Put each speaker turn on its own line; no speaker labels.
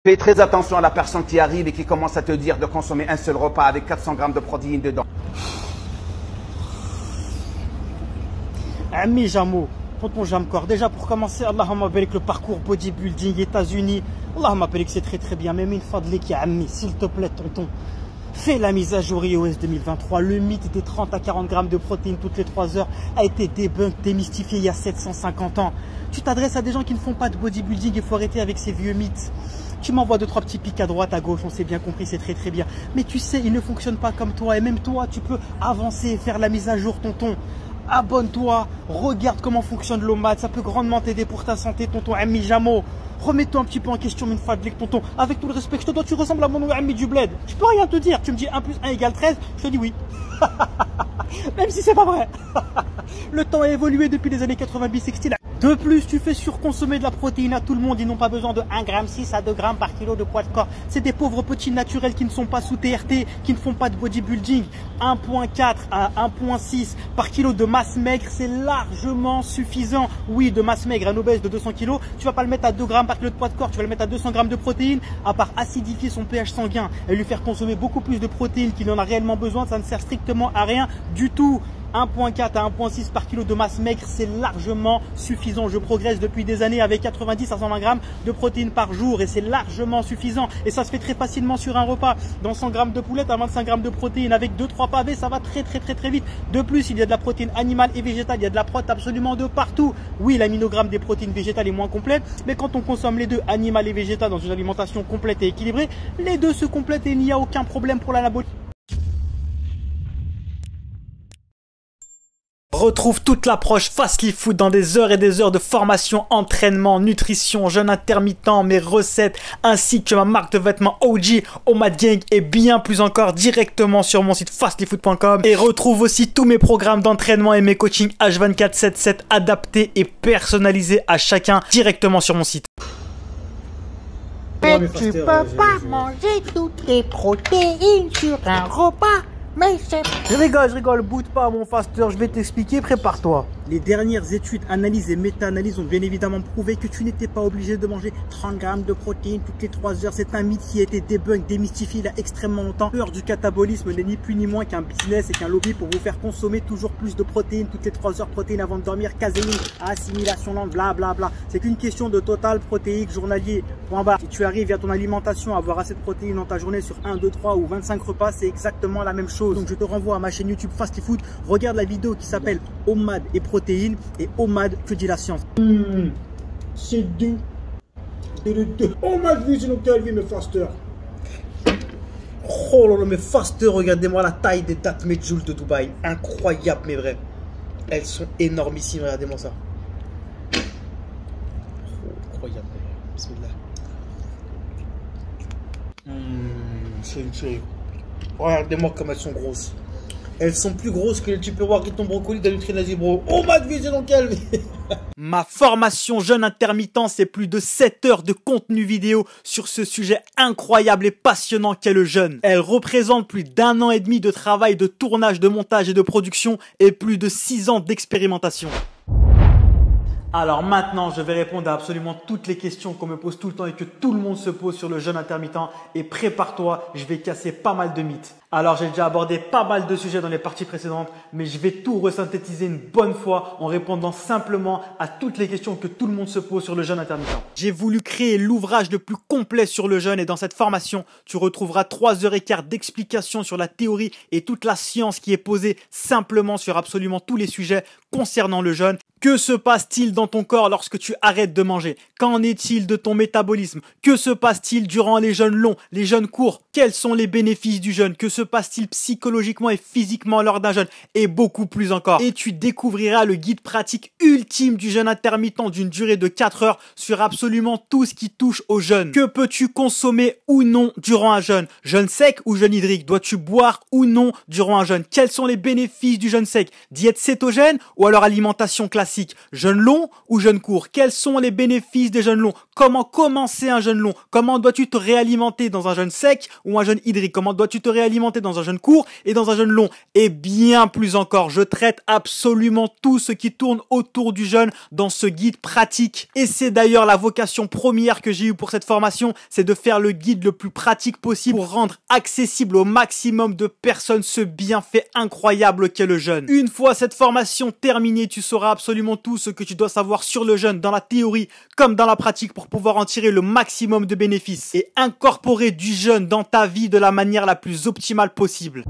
Fais très attention à la personne qui arrive et qui commence à te dire de consommer un seul repas avec 400 grammes de protéines dedans.
Ami Jamo, tonton Jamkor, déjà pour commencer, Allahumma barik le parcours bodybuilding États-Unis. Allahumma barik, c'est très bien. Mais min fadlik ya Ami, s'il te plaît, tonton. Fais la mise à jour iOS 2023. Le mythe des 30 à 40 grammes de protéines toutes les 3 heures a été débunk, démystifié il y a 750 ans. Tu t'adresses à des gens qui ne font pas de bodybuilding, il faut arrêter avec ces vieux mythes. Tu m'envoies 2-3 petits pics à droite, à gauche, on s'est bien compris, c'est très bien. Mais tu sais, ils ne fonctionnent pas comme toi. Et même toi, tu peux avancer et faire la mise à jour, tonton. Abonne-toi, regarde comment fonctionne l'OMAD, ça peut grandement t'aider pour ta santé, tonton Ami Jamo. Remets-toi un petit peu en question, min fadlik, tonton. Avec tout le respect que je te dois, tu ressembles à mon ami du bled. Je peux rien te dire. Tu me dis 1 + 1 = 13, je te dis oui. Même si c'est pas vrai. Le temps a évolué depuis les années 90 sextiles. De plus, tu fais surconsommer de la protéine à tout le monde. Ils n'ont pas besoin de 1,6 g à 2 g par kilo de poids de corps. C'est des pauvres petits naturels qui ne sont pas sous TRT, qui ne font pas de bodybuilding. 1,4 à 1,6 par kilo de masse maigre, c'est largement suffisant. Oui, de masse maigre, un obèse de 200 kg, tu vas pas le mettre à 2 g par kilo de poids de corps, tu vas le mettre à 200 g de protéines. À part acidifier son pH sanguin et lui faire consommer beaucoup plus de protéines qu'il en a réellement besoin, ça ne sert strictement à rien du tout. 1,4 à 1,6 par kilo de masse maigre, c'est largement suffisant. Je progresse depuis des années avec 90 à 120 grammes de protéines par jour et c'est largement suffisant. Et ça se fait très facilement sur un repas. Dans 100 grammes de poulette à 25 grammes de protéines avec 2-3 pavés, ça va très vite. De plus, il y a de la protéine animale et végétale, il y a de la prot absolument de partout. Oui, l'aminogramme des protéines végétales est moins complet, mais quand on consomme les deux, animal et végétal, dans une alimentation complète et équilibrée, les deux se complètent et il n'y a aucun problème pour l'anabolisme. Retrouve toute l'approche Fastly Food dans des heures et des heures de formation, entraînement, nutrition, jeûne intermittent, mes recettes, ainsi que ma marque de vêtements OG, OMAD Gang et bien plus encore directement sur mon site fastlyfood.com. Et retrouve aussi tous mes programmes d'entraînement et mes coachings H24/7/7 adaptés et personnalisés à chacun directement sur mon site.
Mais tu peux pas manger toutes les protéines sur un repas. Mais c'est...
Je rigole, boude pas mon faster, je vais t'expliquer, prépare-toi. Les dernières études, analyses et méta-analyses ont bien évidemment prouvé que tu n'étais pas obligé de manger 30 grammes de protéines toutes les 3 heures. C'est un mythe qui a été débunk, démystifié il y a extrêmement longtemps. L'heure du catabolisme n'est ni plus ni moins qu'un business et qu'un lobby pour vous faire consommer toujours plus de protéines toutes les 3 heures, protéines avant de dormir, caséine, assimilation lente, blablabla. C'est qu'une question de total protéique journalier. Point barre. Si tu arrives via ton alimentation à avoir assez de protéines dans ta journée sur 1, 2, 3 ou 25 repas, c'est exactement la même chose. Donc je te renvoie à ma chaîne YouTube Fastly Food. Regarde la vidéo qui s'appelle OMAD et protéines et OMAD, que dit la science.
C'est deux. OMAD Vision Calvin, mais faster.
Oh là là, mais faster, regardez-moi la taille des dates Medjool de Dubaï. Incroyable, mais vrai. Elles sont énormissimes, regardez-moi ça. Oh, incroyable, bismillah. C'est une série. Regardez-moi comme elles sont grosses. Elles sont plus grosses que les Tupperware et ton brocoli de Nutri-Nazi, bro. Oh, ma vision dans quelle vie. Ma formation jeûne intermittent, c'est plus de 7 heures de contenu vidéo sur ce sujet incroyable et passionnant qu'est le jeûne. Elle représente plus d'1 an et demi de travail de tournage, de montage et de production et plus de 6 ans d'expérimentation. Alors maintenant, je vais répondre à absolument toutes les questions qu'on me pose tout le temps et que tout le monde se pose sur le jeûne intermittent. Et prépare-toi, je vais casser pas mal de mythes. Alors j'ai déjà abordé pas mal de sujets dans les parties précédentes, mais je vais tout resynthétiser une bonne fois en répondant simplement à toutes les questions que tout le monde se pose sur le jeûne intermittent. J'ai voulu créer l'ouvrage le plus complet sur le jeûne et dans cette formation, tu retrouveras 3h15 d'explications sur la théorie et toute la science qui est posée simplement sur absolument tous les sujets concernant le jeûne. Que se passe-t-il dans ton corps lorsque tu arrêtes de manger? Qu'en est-il de ton métabolisme? Que se passe-t-il durant les jeûnes longs, les jeûnes courts? Quels sont les bénéfices du jeûne? Que se passe-t-il psychologiquement et physiquement lors d'un jeûne? Et beaucoup plus encore. Et tu découvriras le guide pratique ultime du jeûne intermittent d'une durée de 4 heures sur absolument tout ce qui touche au jeûne. Que peux-tu consommer ou non durant un jeûne? Jeûne sec ou jeûne hydrique? Dois-tu boire ou non durant un jeûne? Quels sont les bénéfices du jeûne sec? Diète cétogène ou alors alimentation classique? classique. Jeûne long ou jeûne court? Quels sont les bénéfices des jeûnes longs? Comment commencer un jeûne long? Comment dois-tu te réalimenter dans un jeûne sec ou un jeûne hydrique? Comment dois-tu te réalimenter dans un jeûne court et dans un jeûne long? Et bien plus encore, je traite absolument tout ce qui tourne autour du jeûne dans ce guide pratique. Et c'est d'ailleurs la vocation première que j'ai eue pour cette formation, c'est de faire le guide le plus pratique possible pour rendre accessible au maximum de personnes ce bienfait incroyable qu'est le jeûne. Une fois cette formation terminée, tu sauras absolument tout ce que tu dois savoir sur le jeûne dans la théorie comme dans la pratique pour pouvoir en tirer le maximum de bénéfices et incorporer du jeûne dans ta vie de la manière la plus optimale possible.